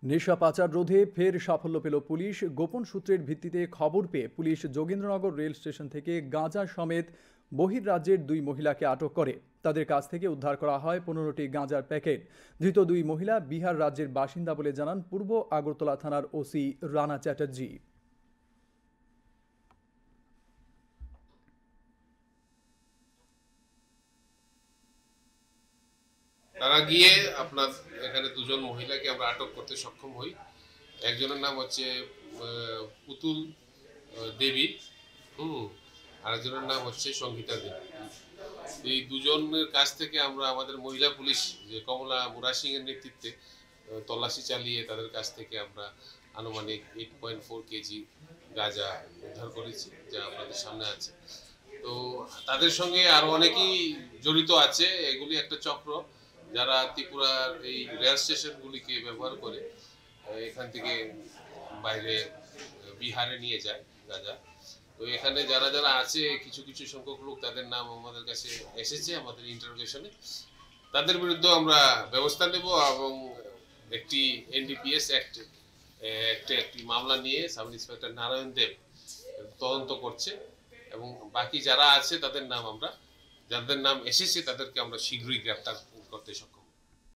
নেশা পাচার রোধে ফের সাফল্য পেল পুলিশ। গোপন সূত্রের ভিত্তিতে খবর পেয়ে পুলিশ যোগেন্দ্রনগর রেল স্টেশন থেকে গাঁজা সমেত বহির্রাজ্যের 2 মহিলাকে আটক করে। তাদের কাছ থেকে উদ্ধার করা হয় 15টি গাঁজার প্যাকেট। ধৃত 2 মহিলা বিহার রাজ্যের বাসিন্দা বলে জানান পূর্ব আগরতলা থানার ওসি রানা চ্যাটার্জি। তারা গিয়ে আপনার এখানে 2জন মহিলাকে আমরা আটক করতে সক্ষম হই। একজনের নাম হচ্ছে পুতুল দেবী, আরেকজনের নাম হচ্ছে সঙ্গীতা দেবী। এই 2জনের কাছ থেকে আমরা আমাদের মহিলা পুলিশ যে কমলা মুরা সিং এর নেতৃত্বে তল্লাশি চালিয়ে তাদের কাছ থেকে আমরা আনুমানিক 8.4 কেজি গাঁজা উদ্ধার করেছি, যা আপনাদের সামনে আছে। তো তাদের সঙ্গে আরো অনেকেই জড়িত আছে। এগুলি একটা চক্র যারা ত্রিপুরার এই রেল স্টেশনগুলিকে ব্যবহার করে এখান থেকে বাইরে বিহারে নিয়ে যায় গাঁজা। তো এখানে যারা যারা আছে কিছু কিছু সংখ্যক লোক, তাদের নাম আমাদের কাছে এসেছে আমাদের ইন্টারোগেশনে। তাদের বিরুদ্ধে আমরা ব্যবস্থা নেব এবং একটি এনডিপিএস একটি মামলা নিয়ে সাব ইন্সপেক্টর নারায়ণ দেব তদন্ত করছে এবং বাকি যারা আছে যাদের নাম এসেছে তাদেরকে আমরা শীঘ্রই গ্রেফতার করতে সক্ষম।